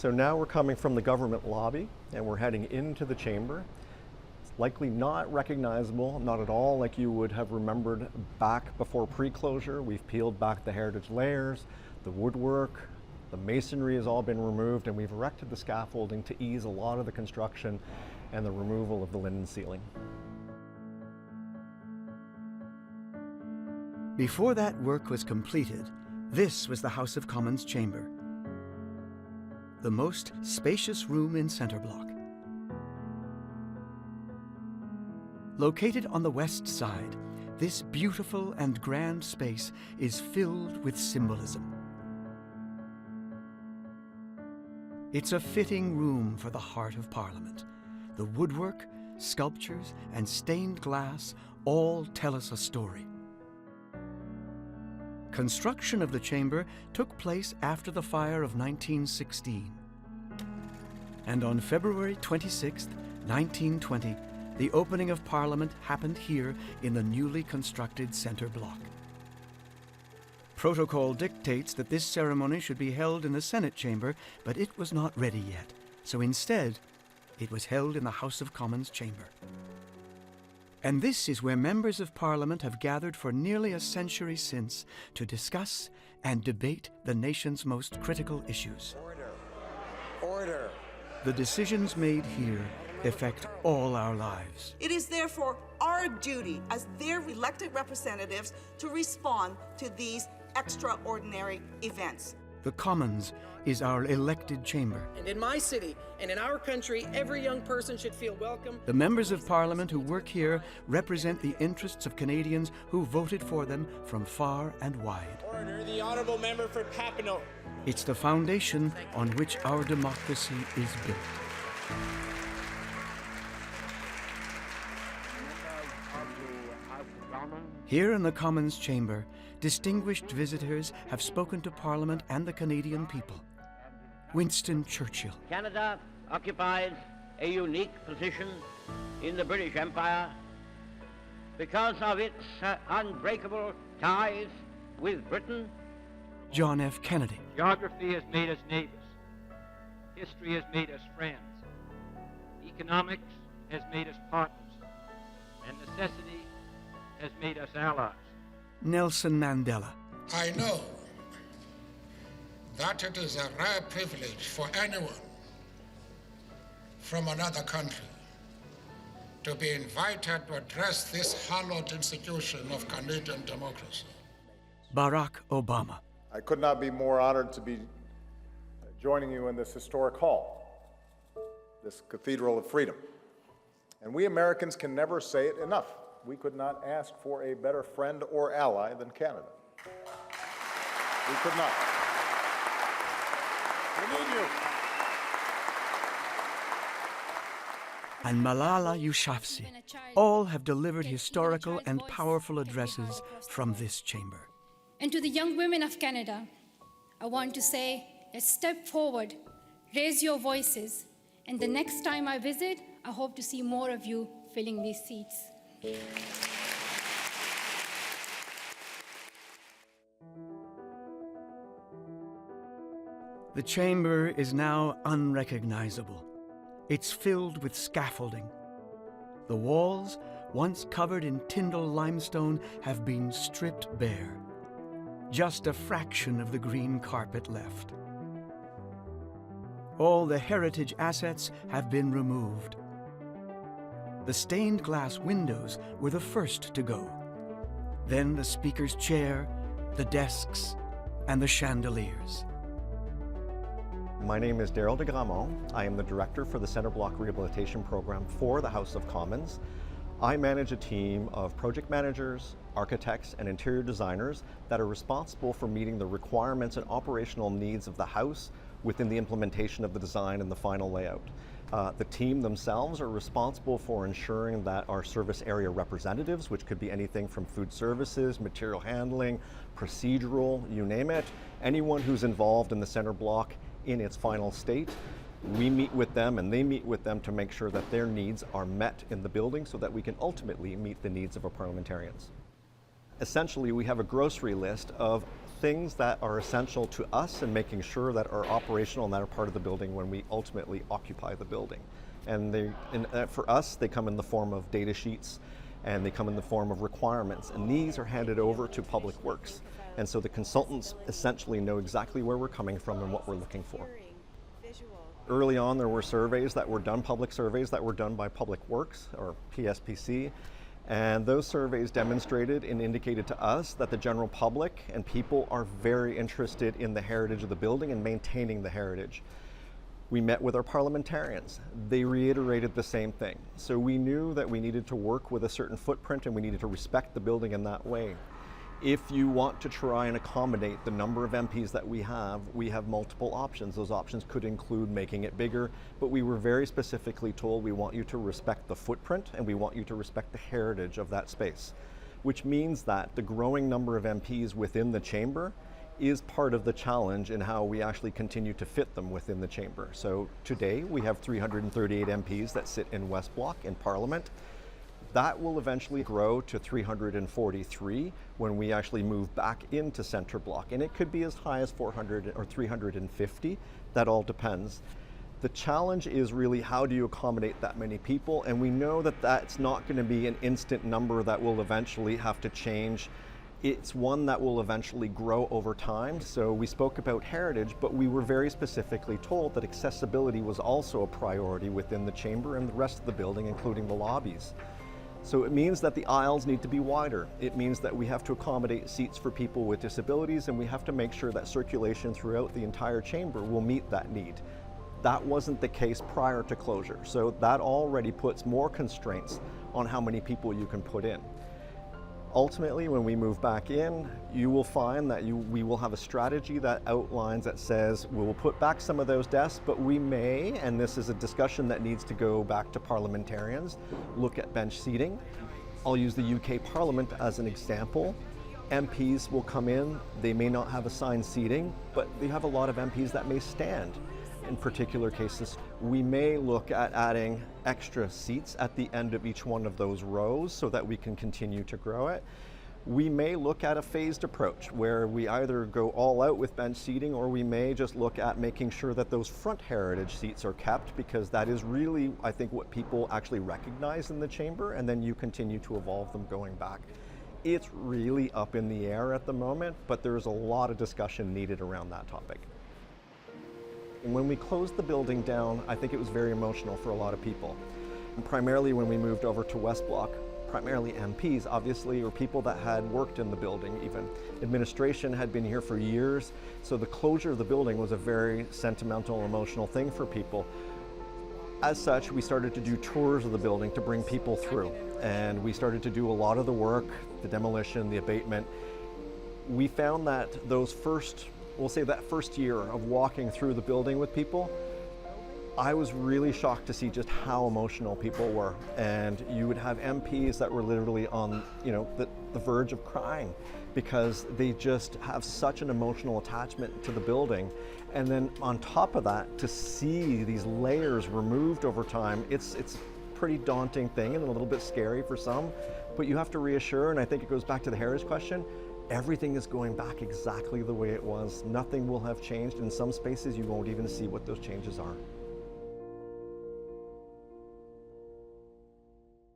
So now we're coming from the government lobby and we're heading into the chamber. It's likely not recognizable, not at all like you would have remembered back before pre-closure. We've peeled back the heritage layers, the woodwork, the masonry has all been removed, and we've erected the scaffolding to ease a lot of the construction and the removal of the linen ceiling. Before that work was completed, this was the House of Commons chamber, the most spacious room in Centre Block. Located on the west side, this beautiful and grand space is filled with symbolism. It's a fitting room for the heart of Parliament. The woodwork, sculptures, and stained glass all tell us a story. Construction of the chamber took place after the fire of 1916. And on February 26, 1920, the opening of Parliament happened here in the newly constructed Centre Block. Protocol dictates that this ceremony should be held in the Senate chamber, but it was not ready yet. So instead, it was held in the House of Commons chamber. And this is where members of Parliament have gathered for nearly a century since to discuss and debate the nation's most critical issues. Order. The decisions made here affect all our lives. It is therefore our duty as their elected representatives to respond to these extraordinary events. The Commons is our elected chamber. And in my city and in our country, every young person should feel welcome. The members of Parliament who work here represent the interests of Canadians who voted for them from far and wide. Order, the honourable member for Papineau. It's the foundation on which our democracy is built. Here in the Commons chamber, distinguished visitors have spoken to Parliament and the Canadian people. Winston Churchill. Canada occupies a unique position in the British Empire because of its unbreakable ties with Britain. John F. Kennedy. Geography has made us neighbors. History has made us friends. Economics has made us partners. And necessity has made us allies. Nelson Mandela. I know that it is a rare privilege for anyone from another country to be invited to address this hallowed institution of Canadian democracy. Barack Obama. I could not be more honored to be joining you in this historic hall, this Cathedral of Freedom. And we Americans can never say it enough. We could not ask for a better friend or ally than Canada. We could not. We need you. And Malala Yousafzai. All have delivered historical and powerful addresses from this chamber. And to the young women of Canada, I want to say, let's step forward, raise your voices, and the next time I visit, I hope to see more of you filling these seats. The chamber is now unrecognizable. It's filled with scaffolding. The walls, once covered in Tyndall limestone, have been stripped bare. Just a fraction of the green carpet left. All the heritage assets have been removed. The stained glass windows were the first to go. Then the speaker's chair, the desks, and the chandeliers. My name is Darrell de Grandmont. I am the director for the Centre Block Rehabilitation Program for the House of Commons. I manage a team of project managers, architects, and interior designers that are responsible for meeting the requirements and operational needs of the house within the implementation of the design and the final layout. The team themselves are responsible for ensuring that our service area representatives, which could be anything from food services, material handling, procedural, you name it, anyone who's involved in the Centre Block in its final state, we meet with them and they meet with them to make sure that their needs are met in the building so that we can ultimately meet the needs of our parliamentarians. Essentially, we have a grocery list of things that are essential to us and making sure that are operational and that are part of the building when we ultimately occupy the building. And for us, they come in the form of data sheets, and they come in the form of requirements, and these are handed over to Public Works. And so the consultants essentially know exactly where we're coming from and what we're looking for. Early on, there were surveys that were done, public surveys that were done by Public Works, or PSPC, and those surveys demonstrated and indicated to us that the general public and people are very interested in the heritage of the building and maintaining the heritage. We met with our parliamentarians. They reiterated the same thing. So we knew that we needed to work with a certain footprint and we needed to respect the building in that way. If you want to try and accommodate the number of MPs that we have multiple options. Those options could include making it bigger, but we were very specifically told we want you to respect the footprint and we want you to respect the heritage of that space, which means that the growing number of MPs within the chamber is part of the challenge in how we actually continue to fit them within the chamber. So today we have 338 MPs that sit in West Block in Parliament. That will eventually grow to 343 when we actually move back into Centre Block. And it could be as high as 400 or 350. That all depends. The challenge is really how do you accommodate that many people? And we know that that's not going to be an instant number that will eventually have to change. It's one that will eventually grow over time. So we spoke about heritage, but we were very specifically told that accessibility was also a priority within the chamber and the rest of the building, including the lobbies. So it means that the aisles need to be wider. It means that we have to accommodate seats for people with disabilities, and we have to make sure that circulation throughout the entire chamber will meet that need. That wasn't the case prior to closure. So that already puts more constraints on how many people you can put in. Ultimately, when we move back in, you will find that we will have a strategy that outlines, that says we will put back some of those desks, but we may, and this is a discussion that needs to go back to parliamentarians, look at bench seating. I'll use the UK Parliament as an example. MPs will come in, they may not have assigned seating, but they have a lot of MPs that may stand. In particular cases, we may look at adding extra seats at the end of each one of those rows so that we can continue to grow it. We may look at a phased approach where we either go all out with bench seating, or we may just look at making sure that those front heritage seats are kept, because that is really, I think, what people actually recognize in the chamber, and then you continue to evolve them going back. It's really up in the air at the moment, but there's a lot of discussion needed around that topic. And when we closed the building down, I think it was very emotional for a lot of people. And primarily when we moved over to West Block, primarily MPs, obviously, or people that had worked in the building even. Administration had been here for years, so the closure of the building was a very sentimental, emotional thing for people. As such, we started to do tours of the building to bring people through. And we started to do a lot of the work, the demolition, the abatement. We found that we'll say that first year of walking through the building with people, I was really shocked to see just how emotional people were. And you would have MPs that were literally on, the verge of crying, because they just have such an emotional attachment to the building. And then on top of that, to see these layers removed over time, it's a pretty daunting thing and a little bit scary for some, but you have to reassure, and I think it goes back to the heritage question, everything is going back exactly the way it was. Nothing will have changed. In some spaces, you won't even see what those changes are.